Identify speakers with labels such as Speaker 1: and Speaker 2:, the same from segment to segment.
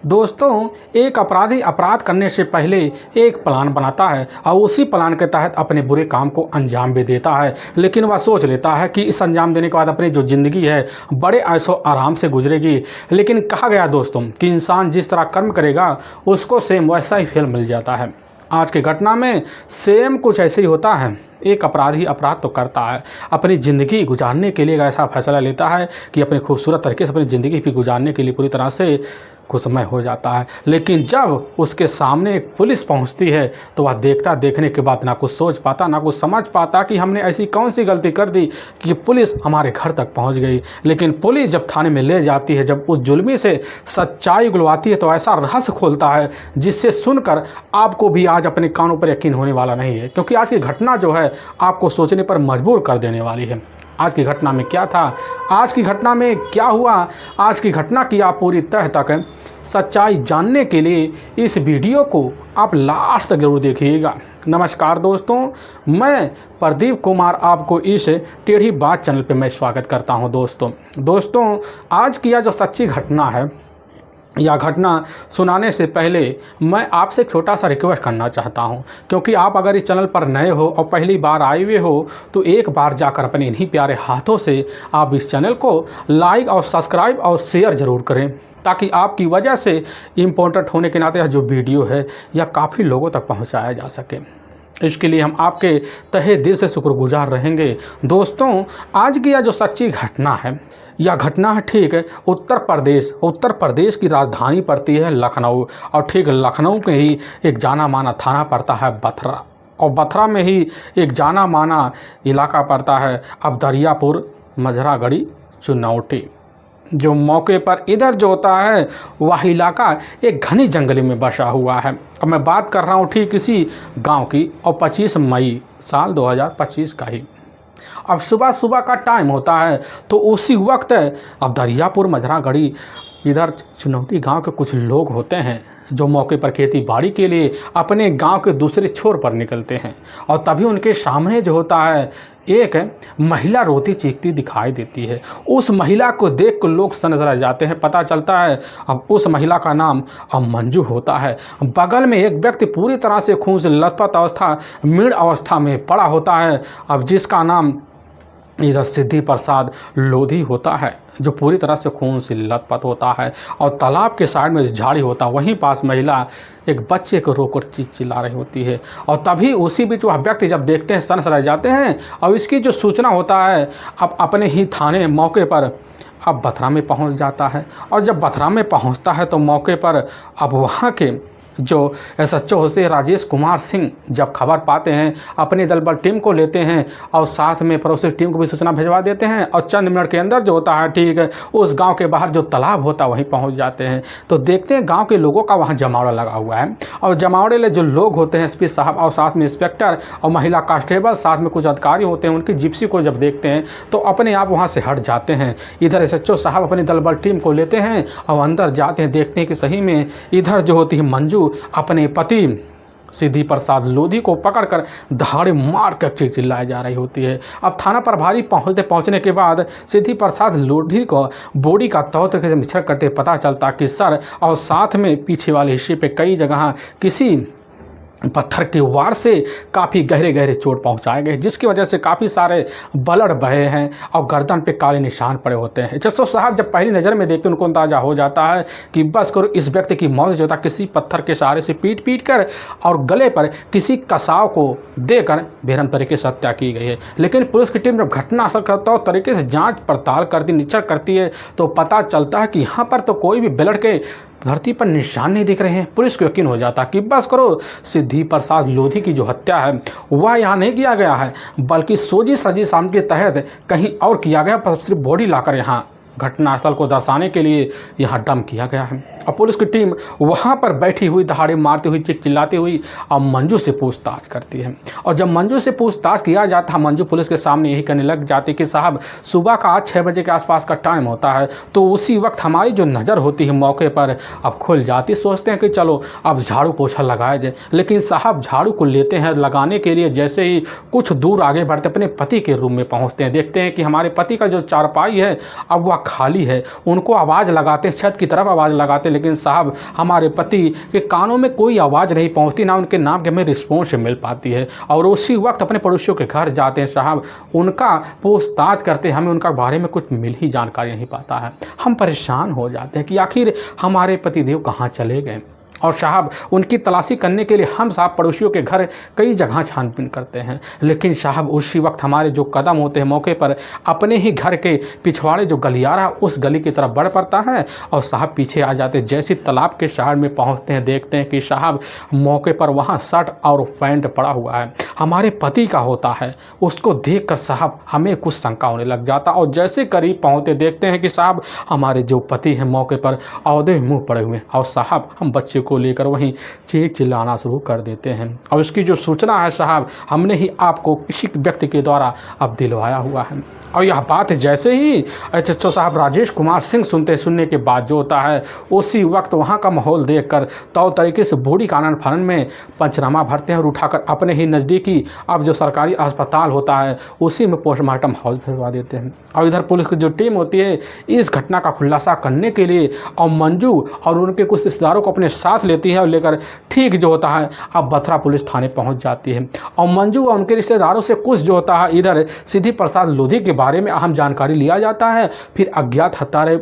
Speaker 1: दोस्तों, एक अपराधी अपराध करने से पहले एक प्लान बनाता है और उसी प्लान के तहत अपने बुरे काम को अंजाम भी देता है। लेकिन वह सोच लेता है कि इस अंजाम देने के बाद अपनी जो ज़िंदगी है बड़े ऐशो आराम से गुजरेगी। लेकिन कहा गया दोस्तों कि इंसान जिस तरह कर्म करेगा उसको सेम वैसा ही फल मिल जाता है। आज की घटना में सेम कुछ ऐसे ही होता है। एक अपराधी अपराध तो करता है, अपनी ज़िंदगी गुजारने के लिए ऐसा फैसला लेता है कि अपने खूबसूरत तरीके से अपनी ज़िंदगी भी गुजारने के लिए पूरी तरह से खुशमय हो जाता है। लेकिन जब उसके सामने एक पुलिस पहुंचती है तो वह देखने के बाद ना कुछ सोच पाता ना कुछ समझ पाता कि हमने ऐसी कौन सी गलती कर दी कि पुलिस हमारे घर तक पहुंच गई। लेकिन पुलिस जब थाने में ले जाती है, जब उस जुल्मी से सच्चाई उगलवाती है तो ऐसा रहस्य खोलता है जिससे सुनकर आपको भी आज अपने कानों पर यकीन होने वाला नहीं है, क्योंकि आज की घटना जो है आपको सोचने पर मजबूर कर देने वाली है। आज की घटना में क्या था, आज की घटना में क्या हुआ, आज की घटना की आप पूरी तह तक सच्चाई जानने के लिए इस वीडियो को आप लास्ट तक जरूर देखिएगा। नमस्कार दोस्तों, मैं प्रदीप कुमार आपको इस टेढ़ी बात चैनल पे मैं स्वागत करता हूं। दोस्तों आज की यह जो सच्ची घटना है, यह घटना सुनाने से पहले मैं आपसे छोटा सा रिक्वेस्ट करना चाहता हूं, क्योंकि आप अगर इस चैनल पर नए हो और पहली बार आए हुए हो तो एक बार जाकर अपने इन्हीं प्यारे हाथों से आप इस चैनल को लाइक और सब्सक्राइब और शेयर ज़रूर करें, ताकि आपकी वजह से इम्पोर्टेंट होने के नाते यह जो वीडियो है यह काफ़ी लोगों तक पहुँचाया जा सके। इसके लिए हम आपके तहे दिल से शुक्रगुजार रहेंगे। दोस्तों आज की यह जो सच्ची घटना है, यह घटना है ठीक है उत्तर प्रदेश की राजधानी पड़ती है लखनऊ, और ठीक लखनऊ के ही एक जाना माना थाना पड़ता है बथरा, और बथरा में ही एक जाना माना इलाका पड़ता है अब दरियापुर मझरागढ़ी चुनौती। जो मौके पर इधर जो होता है वह इलाका एक घनी जंगली में बसा हुआ है। अब मैं बात कर रहा हूँ ठीक इसी गांव की, और 25 मई साल 2025 का ही। अब सुबह का टाइम होता है तो उसी वक्त अब दरियापुर मझरागढ़ी इधर चुनौती गांव के कुछ लोग होते हैं जो मौके पर खेती बाड़ी के लिए अपने गांव के दूसरे छोर पर निकलते हैं, और तभी उनके सामने जो होता है एक महिला रोती चीखती दिखाई देती है। उस महिला को देख कर लोग सनसरा जाते हैं। पता चलता है अब उस महिला का नाम अब मंजू होता है। बगल में एक व्यक्ति पूरी तरह से खून से लथपथ अवस्था मृत अवस्था में पड़ा होता है, अब जिसका नाम इधर सिद्धि प्रसाद लोधी होता है, जो पूरी तरह से खून से लथपथ होता है। और तालाब के साइड में झाड़ी होता है, वहीं पास महिला एक बच्चे को रोकर चिल्ला रही होती है। और तभी उसी बीच वह व्यक्ति जब देखते हैं सनसरा जाते हैं, और इसकी जो सूचना होता है अब अपने ही थाने मौके पर अब बथरा में पहुंच जाता है। और जब बथरा में पहुंचता है तो मौके पर अब वहाँ के जो SHO होते राजेश कुमार सिंह जब खबर पाते हैं अपनी दल बल टीम को लेते हैं और साथ में पड़ोसी टीम को भी सूचना भिजवा देते हैं, और चंद मिनट के अंदर जो होता है ठीक है उस गांव के बाहर जो तालाब होता है वहीं पहुंच जाते हैं। तो देखते हैं गांव के लोगों का वहां जमावड़ा लगा हुआ है, और जमावड़े ले जो लोग होते हैं SP साहब और साथ में इंस्पेक्टर और महिला कांस्टेबल साथ में कुछ अधिकारी होते हैं, उनकी जिप्सी को जब देखते हैं तो अपने आप वहाँ से हट जाते हैं। इधर SHO साहब अपनी दल बल टीम को लेते हैं और अंदर जाते हैं, देखते हैं कि सही में इधर जो होती है मंजू अपने पति सिद्धि प्रसाद लोधी को पकड़कर दहाड़े मार कर चिल्लाई जा रही होती है। अब थाना प्रभारी पहुंचने के बाद सिद्धि प्रसाद लोधी को बॉडी का तौर तरीके से मिश्रण करते पता चलता कि सर और साथ में पीछे वाले हिस्से पे कई जगह किसी पत्थर के वार से काफ़ी गहरे चोट पहुंचाए गए, जिसकी वजह से काफ़ी सारे ब्लड बहे हैं और गर्दन पे काले निशान पड़े होते हैं। SHO साहब जब पहली नज़र में देखते उनको अंदाजा हो जाता है कि बस करो इस व्यक्ति की मौत जो था किसी पत्थर के सहारे से पीट कर और गले पर किसी कसाव को देकर बेरहम तरीके से हत्या की गई है। लेकिन पुलिस की टीम जब घटनास्थल करता तरीके से जाँच पड़ताल करती निरीक्षण करती है तो पता चलता है कि यहाँ पर तो कोई भी ब्लड के धरती पर निशान नहीं दिख रहे हैं। पुलिस को यकीन हो जाता कि बस करो सिद्धि प्रसाद लोधी की जो हत्या है वह यहाँ नहीं किया गया है, बल्कि सोजी सजी शाम के तहत कहीं और किया गया, बस सिर्फ बॉडी लाकर यहाँ घटनास्थल को दर्शाने के लिए यहाँ डंप किया गया है। और पुलिस की टीम वहाँ पर बैठी हुई दहाड़े मारती हुई चिल्लाती हुई और मंजू से पूछताछ करती है। और जब मंजू से पूछताछ किया जाता है, मंजू पुलिस के सामने यही कहने लग जाती कि साहब सुबह का 6 बजे के आसपास का टाइम होता है, तो उसी वक्त हमारी जो नज़र होती है मौके पर अब खुल जाती। सोचते हैं कि चलो अब झाड़ू पोछा लगाया जाए, लेकिन साहब झाड़ू को लेते हैं लगाने के लिए, जैसे ही कुछ दूर आगे बढ़ते अपने पति के रूम में पहुँचते हैं, देखते हैं कि हमारे पति का जो चारपाई है अब वह खाली है। उनको आवाज़ लगाते, छत की तरफ आवाज़ लगाते, लेकिन साहब हमारे पति के कानों में कोई आवाज़ नहीं पहुंचती, ना उनके नाम की हमें रिस्पॉन्स मिल पाती है। और उसी वक्त अपने पड़ोसियों के घर जाते हैं साहब, उनका पूछताछ करते, हमें उनका बारे में कुछ मिल ही जानकारी नहीं पाता है। हम परेशान हो जाते हैं कि आखिर हमारे पतिदेव कहाँ चले गए। और साहब उनकी तलाशी करने के लिए हम साहब पड़ोसियों के घर कई जगह छानबीन करते हैं, लेकिन साहब उसी वक्त हमारे जो कदम होते हैं मौके पर अपने ही घर के पिछवाड़े जो गलियारा उस गली की तरफ बढ़ पड़ता है और साहब पीछे आ जाते। जैसे तालाब के शहर में पहुंचते हैं, देखते हैं कि साहब मौके पर वहां शर्ट और पैंट पड़ा हुआ है, हमारे पति का होता है। उसको देख कर साहब हमें कुछ शंका होने लग जाता, और जैसे करीब पहुँचते देखते हैं कि साहब हमारे जो पति हैं मौके पर औदे मुँह पड़े हुए हैं। और साहब हम बच्चे को लेकर वहीं चीख चिल्लाना शुरू कर देते हैं। और इसकी जो सूचना है साहब हमने ही आपको किसी व्यक्ति के द्वारा अब दिलवाया हुआ है। और यह बात जैसे ही एसएचओ साहब राजेश कुमार सिंह सुनने के बाद जो होता है उसी वक्त वहाँ का माहौल देखकर तौर तरीके से बूढ़ी कानन फरन में पंचनामा भरते हैं और उठाकर अपने ही नज़दीकी अब जो सरकारी अस्पताल होता है उसी में पोस्टमार्टम हाउस भिजवा देते हैं। और इधर पुलिस की जो टीम होती है इस घटना का खुलासा करने के लिए और मंजू और उनके कुछ रिश्तेदारों को अपने साथ लेती है और लेकर ठीक जो होता है अब बथरा पुलिस थाने पहुंच जाती है। और मंजू और उनके रिश्तेदारों से कुछ जो होता है इधर सिद्धि प्रसाद लोधी के बारे में अहम जानकारी लिया जाता है। फिर अज्ञात हत्यारे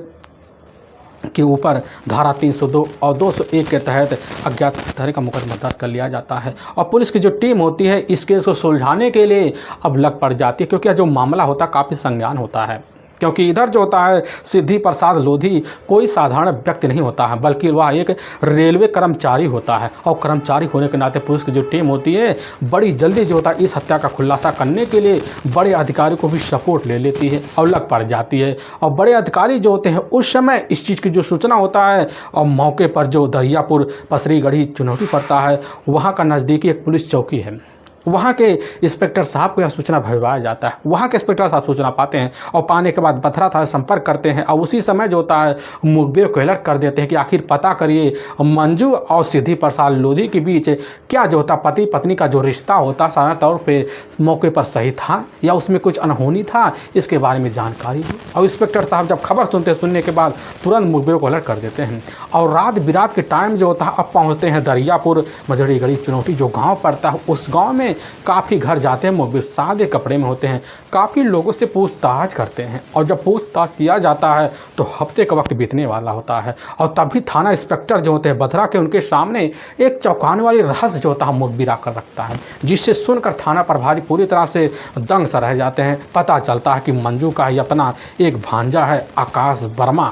Speaker 1: के ऊपर धारा 302 और 201 के तहत अज्ञात हत्यारे का मुकदमा दर्ज कर लिया जाता है। और पुलिस की जो टीम होती है इस केस को सुलझाने के लिए अब लग पड़ जाती है, क्योंकि जो मामला होता है काफ़ी संज्ञान होता है। क्योंकि इधर जो होता है सिद्धि प्रसाद लोधी कोई साधारण व्यक्ति नहीं होता है, बल्कि वह एक रेलवे कर्मचारी होता है। और कर्मचारी होने के नाते पुलिस की जो टीम होती है बड़ी जल्दी जो होता है इस हत्या का खुलासा करने के लिए बड़े अधिकारी को भी सपोर्ट ले लेती है और लग पड़ जाती है। और बड़े अधिकारी जो होते हैं उस समय इस चीज़ की जो सूचना होता है और मौके पर जो दरियापुर पसरी गढ़ी चुनौती पड़ता है वहाँ का नज़दीकी एक पुलिस चौकी है, वहाँ के इंस्पेक्टर साहब को यह सूचना भिजवाया जाता है। वहाँ के इंस्पेक्टर साहब सूचना पाते हैं और पाने के बाद बथरा थाना संपर्क करते हैं और उसी समय जो होता है मुखबिर को अलर्ट कर देते हैं कि आखिर पता करिए मंजू और सिद्धि प्रसाद लोधी के बीच क्या जो होता पति पत्नी का जो रिश्ता होता साधारण तौर पे मौके पर सही था या उसमें कुछ अनहोनी था, इसके बारे में जानकारी दी। और इंस्पेक्टर साहब जब खबर सुनने के बाद तुरंत मुखबिर को अलर्ट कर देते हैं और रात बिरात के टाइम जो होता है अब पहुँचते हैं दरियापुर मझड़ी गढ़ी चुनौती जो गाँव पड़ता है। उस गाँव में काफ़ी घर जाते हैं, मुखबिर सादे कपड़े में होते हैं, काफ़ी लोगों से पूछताछ करते हैं। और जब पूछताछ किया जाता है तो हफ्ते का वक्त बीतने वाला होता है और तभी थाना इंस्पेक्टर जो होते हैं बथरा के उनके सामने एक चौंकाने वाली रहस्य जो होता है मुखबिर आकर रखता है, जिससे सुनकर थाना प्रभारी पूरी तरह से दंग सा रह जाते हैं। पता चलता है कि मंजू का ही अपना एक भांजा है आकाश वर्मा,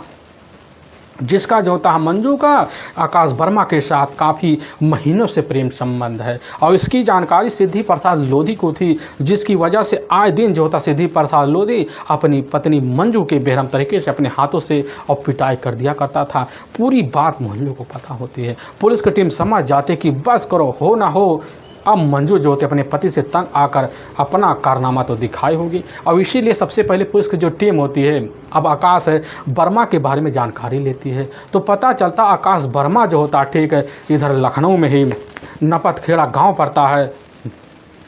Speaker 1: जिसका जो होता है मंजू का आकाश वर्मा के साथ काफ़ी महीनों से प्रेम संबंध है। और इसकी जानकारी सिद्धि प्रसाद लोधी को थी, जिसकी वजह से आए दिन जो होता सिद्धि प्रसाद लोधी अपनी पत्नी मंजू के बेरहम तरीके से अपने हाथों से और पिटाई कर दिया करता था। पूरी बात मोहल्ले को पता होती है। पुलिस की टीम समझ जाती कि बस करो, हो ना हो अब मंजू जो होते अपने पति से तंग आकर अपना कारनामा तो दिखाई होगी। और इसीलिए सबसे पहले पुलिस की जो टीम होती है अब आकाश वर्मा के बारे में जानकारी लेती है। तो पता चलता आकाश वर्मा जो होता ठीक है इधर लखनऊ में ही नपतखेड़ा गांव पड़ता है,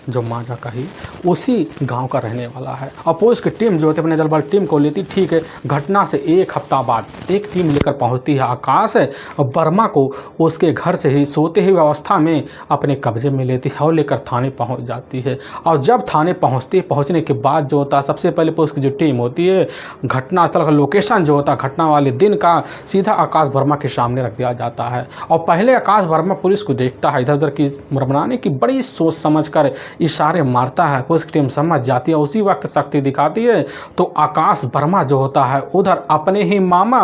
Speaker 1: जो मांझा का ही उसी गांव का रहने वाला है। और पुलिस की टीम जो होती है अपने दलबल टीम को लेती ठीक है। घटना से एक हफ्ता बाद एक टीम लेकर पहुंचती है आकाश वर्मा को उसके घर से ही सोते हुए अवस्था में अपने कब्जे में लेती है और लेकर थाने पहुंच जाती है। और जब थाने पहुंचने के बाद जो होता है सबसे पहले पुलिस की जो टीम होती है घटनास्थल का लोकेशन जो होता है घटना वाले दिन का सीधा आकाश वर्मा के सामने रख दिया जाता है। और पहले आकाश वर्मा पुलिस को देखता है, इधर उधर की मरमराने की बड़ी सोच समझ कर इशारे मारता है। पुलिस की टीम समझ जाती है, उसी वक्त शक्ति दिखाती है। तो आकाश वर्मा जो होता है उधर अपने ही मामा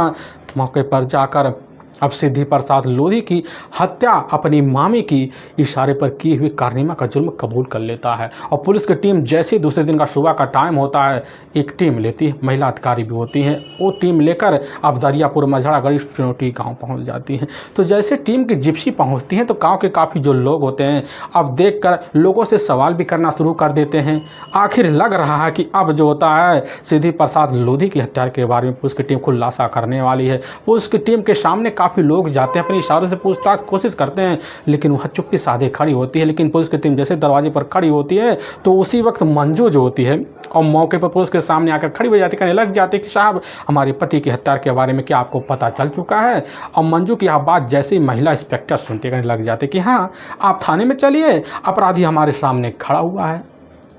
Speaker 1: मौके पर जाकर अब सिद्धि प्रसाद लोधी की हत्या अपनी मामी की इशारे पर की हुई कारनामा का जुर्म कबूल कर लेता है। और पुलिस की टीम जैसे ही दूसरे दिन का सुबह का टाइम होता है एक टीम लेती है, महिला अधिकारी भी होती हैं, वो टीम लेकर अब दरियापुर मझड़ा गढ़ी चुनौती गाँव पहुँच जाती हैं। तो जैसे टीम की जिप्सी पहुँचती हैं तो गाँव के काफ़ी जो लोग होते हैं अब देख कर लोगों से सवाल भी करना शुरू कर देते हैं। आखिर लग रहा है कि अब जो होता है सिद्धि प्रसाद लोधी की हत्या के बारे में पुलिस की टीम खुलासा करने वाली है। पुलिस की टीम के सामने काफ़ी लोग जाते हैं, अपने इशारों से पूछताछ कोशिश करते हैं, लेकिन वह चुप्पी साधे खड़ी होती है। लेकिन पुलिस की टीम जैसे दरवाजे पर खड़ी होती है तो उसी वक्त मंजू जो होती है और मौके पर पुलिस के सामने आकर खड़ी हो जाती, कहने लग जाती कि साहब हमारे पति की हत्या के बारे में क्या आपको पता चल चुका है। और मंजू की यह बात जैसे ही महिला इंस्पेक्टर सुनते, कहने लग जाते कि हाँ आप थाने में चलिए, अपराधी हमारे सामने खड़ा हुआ है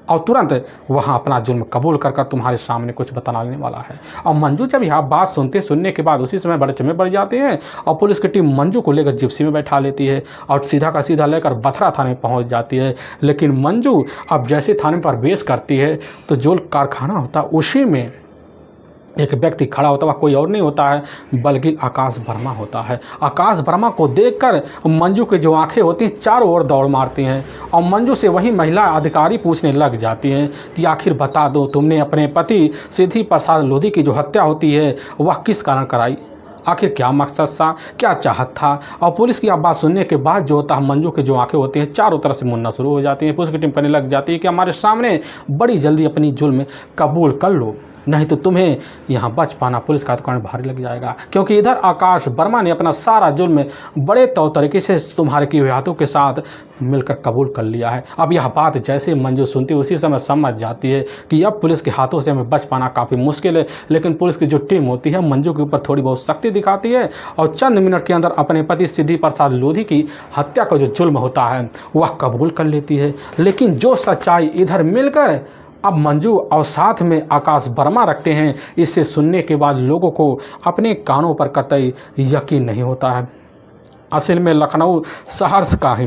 Speaker 1: और तुरंत वहाँ अपना जुल्म कबूल कर तुम्हारे सामने कुछ बताने वाला है। और मंजू जब यह बात सुनने के बाद उसी समय बड़े चमे बढ़ जाते हैं और पुलिस की टीम मंजू को लेकर जिप्सी में बैठा लेती है और सीधा का सीधा लेकर बथरा थाने में पहुँच जाती है। लेकिन मंजू अब जैसे थाने पर प्रवेश करती है तो जो कारखाना होता है उसी में एक व्यक्ति खड़ा होता है, वह कोई और नहीं होता है बल्कि आकाश वर्मा होता है। आकाश वर्मा को देखकर मंजू की जो आंखें होती हैं चारों ओर दौड़ मारती हैं और मंजू से वही महिला अधिकारी पूछने लग जाती हैं कि आखिर बता दो तुमने अपने पति सिद्धि प्रसाद लोधी की जो हत्या होती है वह किस कारण कराई, आखिर क्या मकसद था, क्या चाहत था। और पुलिस की अब बात सुनने के बाद जो होता है मंजू की जो आंखें होती हैं चारों तरफ से मुड़ना शुरू हो जाती हैं। पुलिस की टीम करने लग जाती है कि हमारे सामने बड़ी जल्दी अपनी जुल्म कबूल कर लो, नहीं तो तुम्हें यहाँ बच पाना पुलिस का दुकान भारी लग जाएगा। क्योंकि इधर आकाश वर्मा ने अपना सारा जुल्म बड़े तौर तरीके से तुम्हारे की हाथों के साथ मिलकर कबूल कर लिया है। अब यह बात जैसे मंजू सुनती है उसी समय समझ जाती है कि अब पुलिस के हाथों से हमें बच पाना काफ़ी मुश्किल है। लेकिन पुलिस की जो टीम होती है मंजू के ऊपर थोड़ी बहुत सख्ती दिखाती है और चंद मिनट के अंदर अपने पति सिद्धि प्रसाद लोधी की हत्या का जो जुल्म होता है वह कबूल कर लेती है। लेकिन जो सच्चाई इधर मिलकर अब मंजू और साथ में आकाश वर्मा रखते हैं, इसे सुनने के बाद लोगों को अपने कानों पर कतई यकीन नहीं होता है। असल में लखनऊ शहर का ही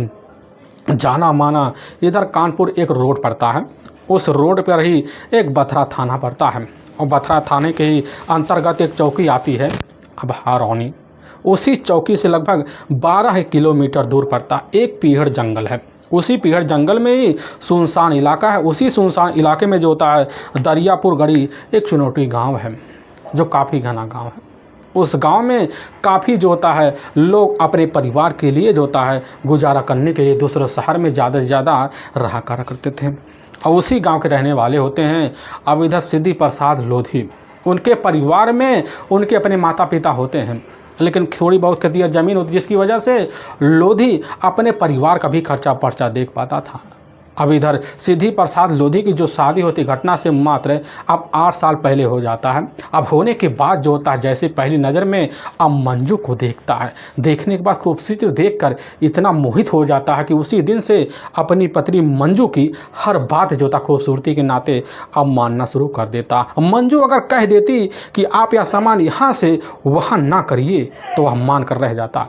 Speaker 1: जाना माना इधर कानपुर एक रोड पड़ता है, उस रोड पर ही एक बथरा थाना पड़ता है और बथरा थाने के ही अंतर्गत एक चौकी आती है अब हारौनी। उसी चौकी से लगभग 12 किलोमीटर दूर पड़ता एक पीहड़ जंगल है। उसी पीहड़ जंगल में ही सुनसान इलाका है। उसी सुनसान इलाके में जो होता है दरियापुर गढ़ी एक चुनौती गांव है जो काफ़ी घना गांव है। उस गांव में काफ़ी जो होता है लोग अपने परिवार के लिए जो होता है गुजारा करने के लिए दूसरे शहर में ज़्यादा से ज़्यादा रहा करा करते थे और उसी गांव के रहने वाले होते हैं। अब इधर सिद्धि प्रसाद लोधी, उनके परिवार में उनके अपने माता पिता होते हैं, लेकिन थोड़ी बहुत खेती ज़मीन होती जिसकी वजह से लोधी अपने परिवार का भी खर्चा पर्चा देख पाता था। अब इधर सिद्धि प्रसाद लोधी की जो शादी होती घटना से मात्र अब 8 साल पहले हो जाता है। अब होने के बाद जो होता है जैसे पहली नज़र में अब मंजू को देखता है, देखने के बाद खूबसूरती देखकर इतना मोहित हो जाता है कि उसी दिन से अपनी पत्नी मंजू की हर बात जो था खूबसूरती के नाते अब मानना शुरू कर देता। मंजू अगर कह देती कि आप यह सामान यहाँ से वहाँ ना करिए तो वह मान कर रह जाता।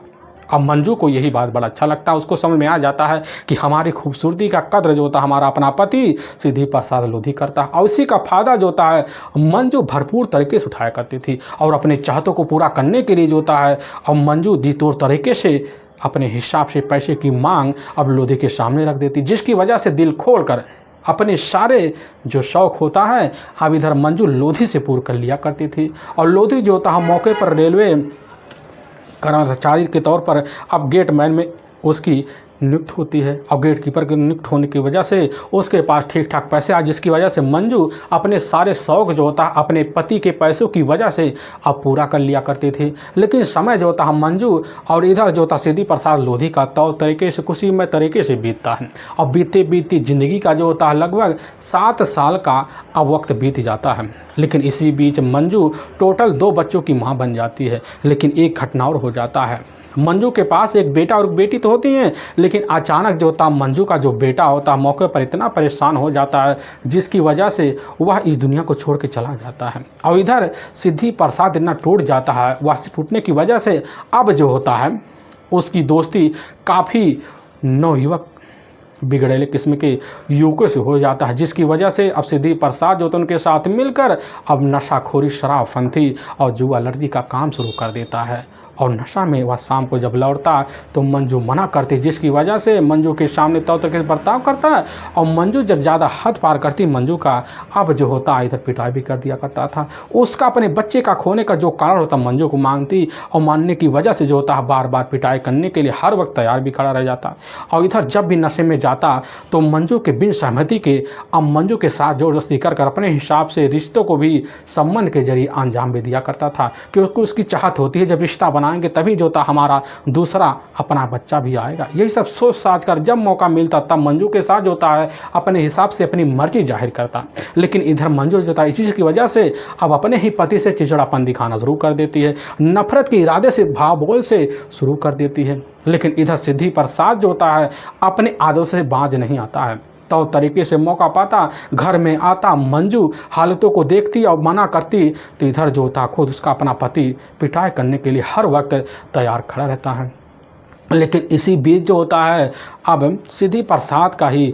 Speaker 1: अब मंजू को यही बात बड़ा अच्छा लगता है, उसको समझ में आ जाता है कि हमारी खूबसूरती का कद्र जो होता है हमारा अपना पति सिद्धि प्रसाद लोधी करता है और उसी का फ़ायदा जो होता है मंजू भरपूर तरीके से उठाया करती थी और अपने चाहतों को पूरा करने के लिए जो होता है अब मंजू जितोड़ तरीके से अपने हिसाब से पैसे की मांग अब लोधी के सामने रख देती, जिसकी वजह से दिल खोल कर अपने सारे जो शौक़ होता है अब इधर मंजू लोधी से पूरा कर लिया करती थी। और लोधी जो होता है मौके पर रेलवे कर्मचारी के तौर पर अब गेट मैन में उसकी नियुक्त होती है और गेट कीपर के नियुक्त होने की वजह से उसके पास ठीक ठाक पैसे आए, जिसकी वजह से मंजू अपने सारे शौक़ जो होता है अपने पति के पैसों की वजह से अब पूरा कर लिया करती थी। लेकिन समय जो होता है मंजू और इधर जो होता सिद्धि प्रसाद लोधी का तौर तरीके से खुशीमय तरीके से बीतता है और बीते बीती ज़िंदगी का जो होता है लगभग 7 साल का अब वक्त बीत जाता है। लेकिन इसी बीच मंजू टोटल 2 बच्चों की माँ बन जाती है। लेकिन एक घटना और हो जाता है, मंजू के पास एक बेटा और बेटी तो होती हैं, लेकिन अचानक जो होता मंजू का जो बेटा होता है मौके पर इतना परेशान हो जाता है जिसकी वजह से वह इस दुनिया को छोड़ के चला जाता है। और इधर सिद्धि प्रसाद इतना टूट जाता है, वह टूटने की वजह से अब जो होता है उसकी दोस्ती काफ़ी नवयुवक बिगड़ेले किस्म के युवकों से हो जाता है, जिसकी वजह से अब सिद्धि प्रसाद जो तो उनके साथ मिलकर अब नशाखोरी, शराब फंथी और जुआ लड़की का काम शुरू कर देता है। और नशा में वह शाम को जब लौटता तो मंजू मना करती, जिसकी वजह से मंजू के सामने तौर तरीके से बर्ताव करता है। और मंजू जब ज़्यादा हद पार करती मंजू का अब जो होता इधर पिटाई भी कर दिया करता था। उसका अपने बच्चे का खोने का जो कारण होता मंजू को मांगती और मानने की वजह से जो होता है बार बार पिटाई करने के लिए हर वक्त तैयार भी खड़ा रह जाता। और इधर जब भी नशे में जाता तो मंजू के बिन सहमति के अब मंजू के साथ ज़बरदस्ती कर अपने हिसाब से रिश्तों को भी संबंध के जरिए अंजाम भी दिया करता था, क्योंकि उसकी चाहत होती है जब रिश्ता बनाने बनाएंगे तभी जो था हमारा दूसरा अपना बच्चा भी आएगा। यही सब सोच साच कर जब मौका मिलता तब मंजू के साथ जो था है अपने हिसाब से अपनी मर्जी जाहिर करता। लेकिन इधर मंजू जो था इस चीज़ की वजह से अब अपने ही पति से चिड़चिड़ापन दिखाना शुरू कर देती है, नफरत के इरादे से भाव बोल से शुरू कर देती है। लेकिन इधर सिद्धि प्रसाद जो होता है अपने आदत से बाज नहीं आता है। तो तरीके से मौका पाता घर में आता, मंजू हालतों को देखती और मना करती तो इधर जो था खुद उसका अपना पति पिटाई करने के लिए हर वक्त तैयार खड़ा रहता है। लेकिन इसी बीच जो होता है अब सिद्धि प्रसाद का ही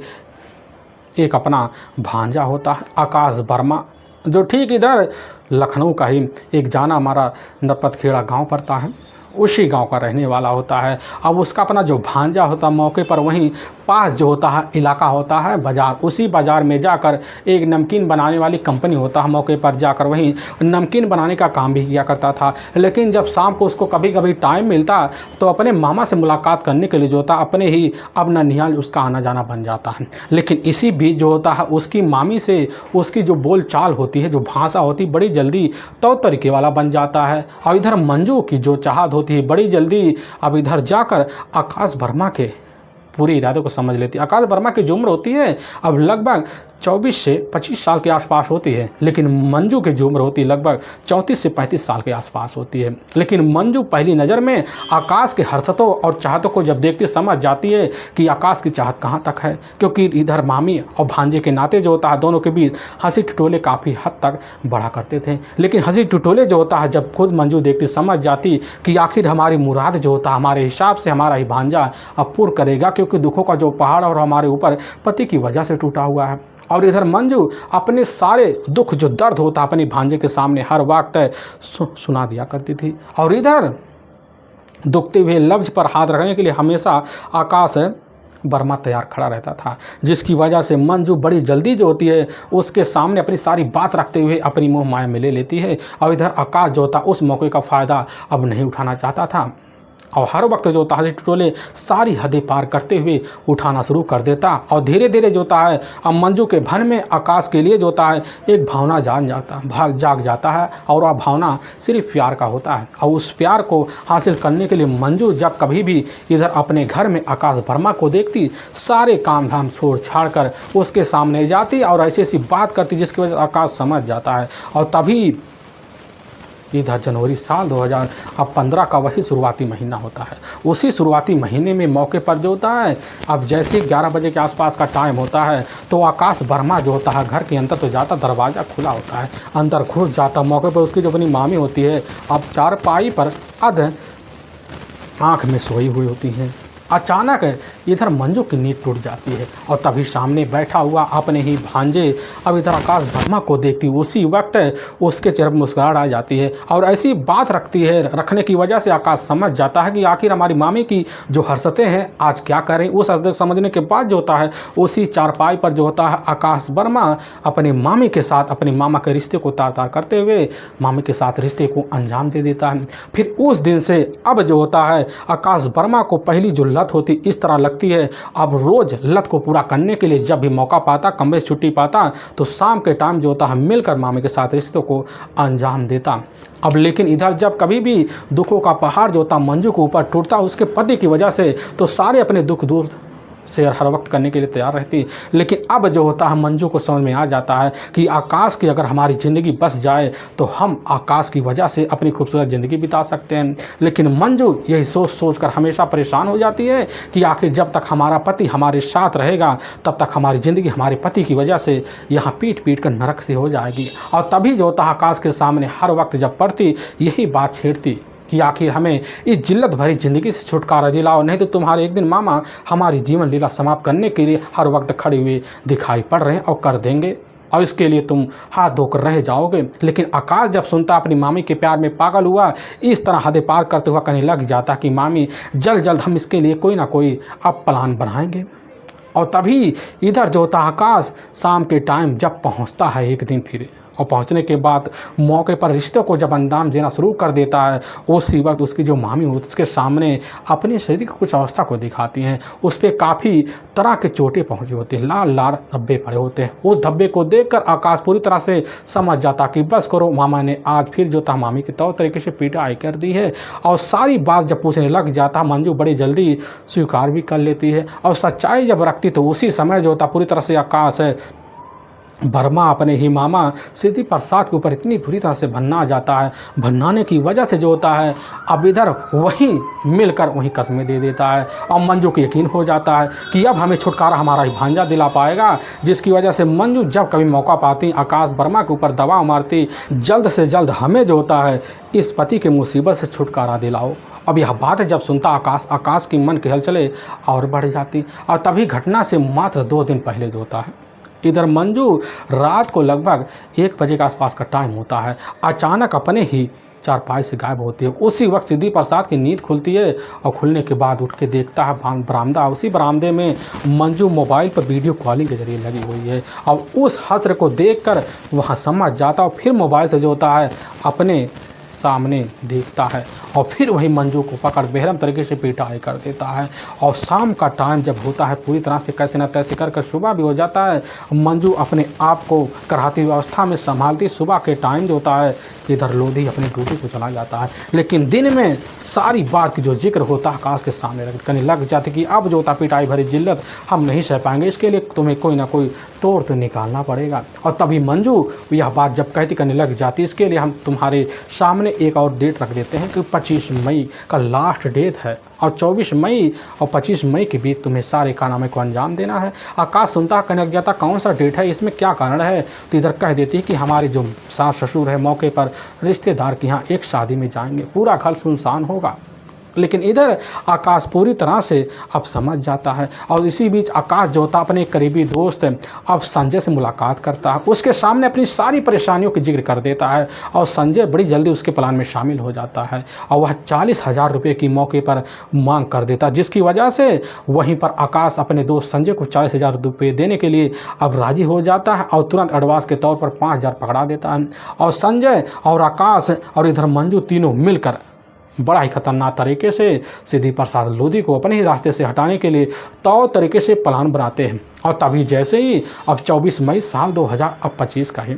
Speaker 1: एक अपना भांजा होता है आकाश वर्मा, जो ठीक इधर लखनऊ का ही एक जाना मारा नरपतखेड़ा गांव पड़ता है, उसी गांव का रहने वाला होता है। अब उसका अपना जो भांजा होता मौके पर वहीं पास जो होता है इलाका होता है बाज़ार, उसी बाज़ार में जाकर एक नमकीन बनाने वाली कंपनी होता है, मौके पर जाकर वहीं नमकीन बनाने का काम भी किया करता था। लेकिन जब शाम को उसको कभी कभी टाइम मिलता तो अपने मामा से मुलाकात करने के लिए जो होता अपने ही अब ननिहाल उसका आना जाना बन जाता है। लेकिन इसी बीच जो होता है उसकी मामी से उसकी जो बोल चाल होती है, जो भाषा होती है, बड़ी जल्दी तो तरीके वाला बन जाता है। और इधर मंजू की जो चाहत होती है बड़ी जल्दी अब इधर जाकर आकाश वर्मा के पूरे इरादे को समझ लेती है। आकाश वर्मा की जो उम्र होती है अब लगभग 24 से 25 साल के आसपास होती है, लेकिन मंजू की जो उम्र होती है लगभग 34 से 35 साल के आसपास होती है। लेकिन मंजू पहली नज़र में आकाश के हरकतों और चाहतों को जब देखती समझ जाती है कि आकाश की चाहत कहाँ तक है, क्योंकि इधर मामी और भांजे के नाते जो होता है दोनों के बीच हंसी ठिठोले काफ़ी हद तक बढ़ा करते थे। लेकिन हंसी ठिठोले जो होता है जब खुद मंजू देखती समझ जाती कि आखिर हमारी मुराद जो होता है हमारे हिसाब से हमारा ही भांजा अब पूर्ण करेगा, क्योंकि दुखों का जो पहाड़ और हमारे ऊपर पति की वजह से टूटा हुआ है। और इधर मंजू अपने सारे दुख जो दर्द होता अपने भांजे के सामने हर वक्त सुना दिया करती थी। और इधर दुखते हुए लफ्ज़ पर हाथ रखने के लिए हमेशा आकाश वर्मा तैयार खड़ा रहता था, जिसकी वजह से मंजू बड़ी जल्दी जो होती है उसके सामने अपनी सारी बात रखते हुए अपनी मोह माया में ले लेती है। और इधर आकाश जो होता उस मौके का फ़ायदा अब नहीं उठाना चाहता था और हर वक्त जो होता है टोले सारी हदें पार करते हुए उठाना शुरू कर देता। और धीरे धीरे जो होता है अब मंजू के भन में आकाश के लिए जो होता है एक भावना जाग जाता है और वह भावना सिर्फ प्यार का होता है। और उस प्यार को हासिल करने के लिए मंजू जब कभी भी इधर अपने घर में आकाश वर्मा को देखती सारे काम धाम छोड़ छाड़ कर उसके सामने जाती और ऐसी ऐसी बात करती जिसकी वजह से आकाश समझ जाता है। और तभी इधर जनवरी साल 2015 का वही शुरुआती महीना होता है। उसी शुरुआती महीने में मौके पर जो होता है अब जैसे 11 बजे के आसपास का टाइम होता है तो आकाश वर्मा जो होता है घर के अंदर तो जाता, दरवाज़ा खुला होता है, अंदर घुस जाता। मौके पर उसकी जो अपनी मामी होती है अब चारपाई पर अध आँख में सोई हुई होती हैं। अचानक इधर मंजू की नींद टूट जाती है और तभी सामने बैठा हुआ अपने ही भांजे अब इधर आकाश वर्मा को देखती उसी वक्त उसके चेहरे पर मुस्कुराहट आ जाती है। और ऐसी बात रखने की वजह से आकाश समझ जाता है कि आखिर हमारी मामी की जो हरकतें हैं आज क्या करें। उस हरकत समझने के बाद जो होता है उसी चारपाई पर जो होता है आकाश वर्मा अपनी मामी के साथ अपने मामा के रिश्ते को तार तार करते हुए मामी के साथ रिश्ते को अंजाम दे देता है। फिर उस दिन से अब जो होता है आकाश वर्मा को पहली जो लत होती इस तरह लगती है अब रोज लत को पूरा करने के लिए जब भी मौका पाता, कमरे से छुट्टी पाता तो शाम के टाइम जो होता है मिलकर मामी के साथ रिश्तों को अंजाम देता। अब लेकिन इधर जब कभी भी दुखों का पहाड़ जो होता मंजू के ऊपर टूटता उसके पति की वजह से तो सारे अपने दुख दूर शेयर हर वक्त करने के लिए तैयार रहती। लेकिन अब जो होता है मंजू को समझ में आ जाता है कि आकाश की अगर हमारी ज़िंदगी बस जाए तो हम आकाश की वजह से अपनी खूबसूरत ज़िंदगी बिता सकते हैं। लेकिन मंजू यही सोच कर हमेशा परेशान हो जाती है कि आखिर जब तक हमारा पति हमारे साथ रहेगा तब तक हमारी ज़िंदगी हमारे पति की वजह से यहाँ पीट पीट कर नरक से हो जाएगी। और तभी जो होता है आकाश के सामने हर वक्त जब पड़ती यही बात छेड़ती कि आखिर हमें इस जिल्लत भरी ज़िंदगी से छुटकारा दिलाओ, नहीं तो तुम्हारे एक दिन मामा हमारी जीवन लीला समाप्त करने के लिए हर वक्त खड़े हुए दिखाई पड़ रहे हैं और कर देंगे और इसके लिए तुम हाथ धोकर रह जाओगे। लेकिन आकाश जब सुनता अपनी मामी के प्यार में पागल हुआ, इस तरह हदें पार करते हुआ कहने लग जाता कि मामी जल्द हम इसके लिए कोई ना कोई अब प्लान बनाएंगे। और तभी इधर जो होता आकाश शाम के टाइम जब पहुँचता है एक दिन फिर और पहुंचने के बाद मौके पर रिश्ते को जब अंजाम देना शुरू कर देता है, उसी वक्त उसकी जो मामी होती है उसके सामने अपने शरीर की कुछ अवस्था को दिखाती हैं। उस पर काफ़ी तरह के चोटें पहुंची होती हैं, लाल लाल धब्बे पड़े होते हैं। उस धब्बे को देखकर आकाश पूरी तरह से समझ जाता कि बस करो, मामा ने आज फिर जो था मामी की तौर तरीके से पिटाई कर दी है। और सारी बात जब पूछने लग जाता, मंजू बड़ी जल्दी स्वीकार भी कर लेती है और सच्चाई जब रखती तो उसी समय जो था पूरी तरह से आकाश वर्मा अपने ही मामा सिद्धि प्रसाद के ऊपर इतनी बुरी तरह से भन्ना जाता है। भन्नाने की वजह से जो होता है अब इधर वहीं मिलकर वहीं कस्में दे देता है और मंजू को यकीन हो जाता है कि अब हमें छुटकारा हमारा ही भांजा दिला पाएगा, जिसकी वजह से मंजू जब कभी मौका पाती आकाश वर्मा के ऊपर दबाव मारती, जल्द से जल्द हमें जो होता है इस पति की मुसीबत से छुटकारा दिलाओ। अब यह बात जब सुनता आकाश की मन की हलचलें और बढ़ जाती। और तभी घटना से मात्र 2 दिन पहले जो होता है इधर मंजू रात को लगभग 1 बजे के आसपास का टाइम होता है, अचानक अपने ही चारपाई से गायब होती है। उसी वक्त सिद्धि प्रसाद की नींद खुलती है और खुलने के बाद उठ के देखता है बरामदा। उसी बरामदे में मंजू मोबाइल पर वीडियो कॉलिंग के जरिए लगी हुई है और उस हस्र को देखकर वहाँ समझ जाता और फिर मोबाइल से जो होता है अपने सामने देखता है और फिर वही मंजू को पकड़ बेरहम तरीके से पिटाई कर देता है। और शाम का टाइम जब होता है पूरी तरह से कैसे न तैसे कर सुबह भी हो जाता है। मंजू अपने आप को कराहती अवस्था में संभालती। सुबह के टाइम जो होता है इधर लोधी अपनी ड्यूटी को चला जाता है, लेकिन दिन में सारी बात की जो जिक्र होता है आकाश के सामने करने लग जाती कि अब जो होता पिटाई भरी जिल्लत हम नहीं सह पाएंगे, इसके लिए तुम्हें कोई ना कोई तोड़ तो निकालना पड़ेगा। और तभी मंजू यह बात जब कहती करने लग जाती, इसके लिए हम तुम्हारे सामने एक और डेट रख देते हैं कि 25 मई का लास्ट डेट है और 24 मई और 25 मई के बीच तुम्हें सारे कारनामे को अंजाम देना है। आकाश सुनता कहने लग जाता कौन सा डेट है, इसमें क्या कारण है। तो इधर कह देती है कि हमारे जो सास ससुर है मौके पर रिश्तेदार के यहाँ एक शादी में जाएंगे, पूरा घर सुनसान होगा। लेकिन इधर आकाश पूरी तरह से अब समझ जाता है और इसी बीच आकाश जो होता अपने करीबी दोस्त अब संजय से मुलाकात करता है, उसके सामने अपनी सारी परेशानियों की जिक्र कर देता है और संजय बड़ी जल्दी उसके प्लान में शामिल हो जाता है और वह 40,000 रुपये की मौके पर मांग कर देता है, जिसकी वजह से वहीं पर आकाश अपने दोस्त संजय को 40,000 रुपये देने के लिए अब राजी हो जाता है और तुरंत एडवांस के तौर पर 5,000 पकड़ा देता है। और संजय और आकाश और इधर मंजू तीनों मिलकर बड़ा ही खतरनाक तरीके से सिद्धि प्रसाद लोधी को अपने ही रास्ते से हटाने के लिए तौर तरीके से प्लान बनाते हैं। और तभी जैसे ही अब 24 मई साल 2025 का ही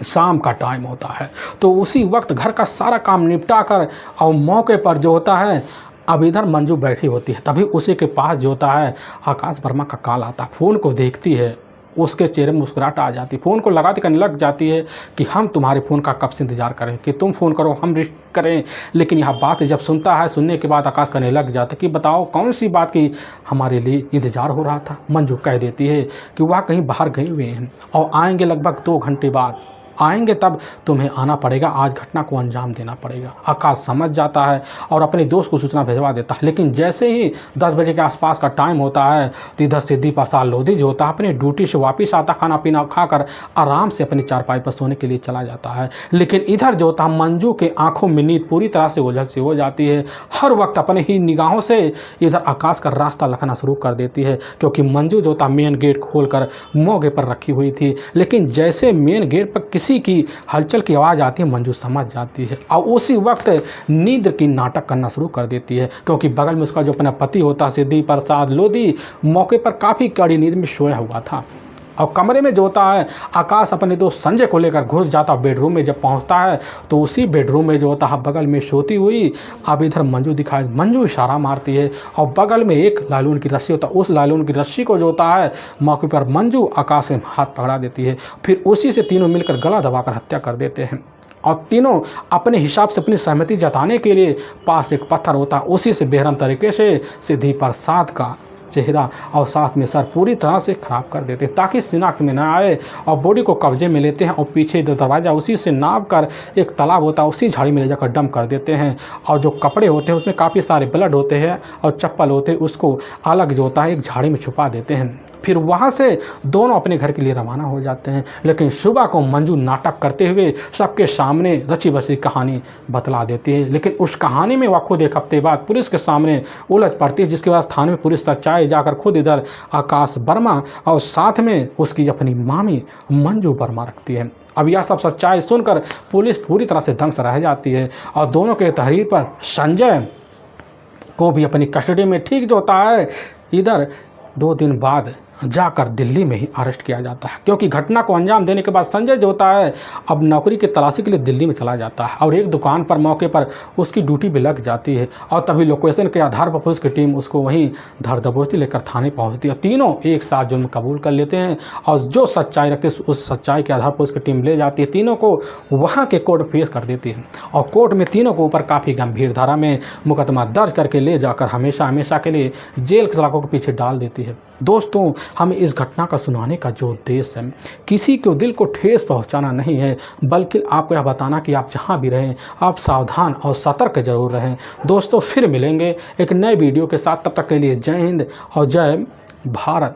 Speaker 1: शाम का टाइम होता है, तो उसी वक्त घर का सारा काम निपटा कर और मौके पर जो होता है अब इधर मंजू बैठी होती है, तभी उसी के पास जो होता है आकाश वर्मा का कॉल आता है। फ़ोन को देखती है, उसके चेहरे में मुस्कुराहट आ जाती, फ़ोन को लगाते कहने लग जाती है कि हम तुम्हारे फ़ोन का कब से इंतज़ार करें कि तुम फ़ोन करो हम रिसीव करें। लेकिन यह बात जब सुनता है, सुनने के बाद आकाश कहने लग जाता कि बताओ कौन सी बात की हमारे लिए इंतज़ार हो रहा था। मंजू कह देती है कि वह कहीं बाहर गए हुए हैं और आएंगे लगभग 2 घंटे बाद आएंगे, तब तुम्हें आना पड़ेगा, आज घटना को अंजाम देना पड़ेगा। आकाश समझ जाता है और अपने दोस्त को सूचना भिजवा देता है। लेकिन जैसे ही 10 बजे के आसपास का टाइम होता है तो इधर सिद्धि प्रसाद लोधी जो होता है अपनी ड्यूटी से वापस आता, खाना पीना खाकर आराम से अपनी चारपाई पर सोने के लिए चला जाता है। लेकिन इधर जो होता है मंजू के आंखों में नींद पूरी तरह से ओझल सी हो जाती है, हर वक्त अपने ही निगाहों से इधर आकाश का रास्ता लखना शुरू कर देती है, क्योंकि मंजू जो होता मेन गेट खोलकर मौके पर रखी हुई थी। लेकिन जैसे मेन गेट पर किसी की हलचल की आवाज़ आती है, मंजू समझ जाती है और उसी वक्त नींद की नाटक करना शुरू कर देती है, क्योंकि बगल में उसका जो अपना पति होता सिद्धि प्रसाद लोधी मौके पर काफ़ी कड़ी नींद में सोया हुआ था। और कमरे में जो होता है आकाश अपने दोस्त संजय को लेकर घुस जाता। बेडरूम में जब पहुंचता है तो उसी बेडरूम में जो होता है बगल में सोती हुई अब इधर मंजू दिखाई, मंजू इशारा मारती है और बगल में एक लालून की रस्सी होता है, उस लालून की रस्सी को जो होता है मौके पर मंजू आकाश से हाथ पकड़ा देती है। फिर उसी से तीनों मिलकर गला दबाकर हत्या कर देते हैं और तीनों अपने हिसाब से अपनी सहमति जताने के लिए पास एक पत्थर होता है, उसी से बेरहम तरीके से सिद्धि प्रसाद का चेहरा और साथ में सर पूरी तरह से ख़राब कर देते हैं ताकि शिनाख्त में ना आए और बॉडी को कब्जे में लेते हैं और पीछे जो दरवाज़ा उसी से नाप कर एक तालाब होता है उसी झाड़ी में ले जाकर डंप कर देते हैं। और जो कपड़े होते हैं उसमें काफ़ी सारे ब्लड होते हैं और चप्पल होते हैं, उसको अलग जो होता है एक झाड़ी में छुपा देते हैं। फिर वहाँ से दोनों अपने घर के लिए रवाना हो जाते हैं। लेकिन सुबह को मंजू नाटक करते हुए सबके सामने रची बसी कहानी बतला देती है। लेकिन उस कहानी में वह खुद एक हफ्ते बाद पुलिस के सामने उलझ पड़ती है, जिसके बाद थाने में पुलिस सच्चाई जाकर खुद इधर आकाश वर्मा और साथ में उसकी अपनी मामी मंजू वर्मा रखती है। अब यह सब सच्चाई सुनकर पुलिस पूरी तरह से दंग रह जाती है और दोनों के तहरीर पर संजय को भी अपनी कस्टडी में ठीक जो होता है इधर 2 दिन बाद जाकर दिल्ली में ही अरेस्ट किया जाता है, क्योंकि घटना को अंजाम देने के बाद संजय जो होता है अब नौकरी की तलाशी के लिए दिल्ली में चला जाता है और एक दुकान पर मौके पर उसकी ड्यूटी भी लग जाती है और तभी लोकेशन के आधार पर पुलिस की टीम उसको वहीं धर दबोचती लेकर थाने पहुंचती है। तीनों एक साथ जुर्म कबूल कर लेते हैं और जो सच्चाई रखते हैं उस सच्चाई के आधार पर उसकी टीम ले जाती है। तीनों को वहाँ के कोर्ट पेश कर देती है और कोर्ट में तीनों को ऊपर काफ़ी गंभीर धारा में मुकदमा दर्ज करके ले जाकर हमेशा हमेशा के लिए जेल के सलाखों के पीछे डाल देती है। दोस्तों, हमें इस घटना का सुनाने का जो उद्देश्य है किसी को दिल को ठेस पहुंचाना नहीं है, बल्कि आपको यह बताना कि आप जहां भी रहें आप सावधान और सतर्क जरूर रहें। दोस्तों, फिर मिलेंगे एक नए वीडियो के साथ, तब तक के लिए जय हिंद और जय भारत।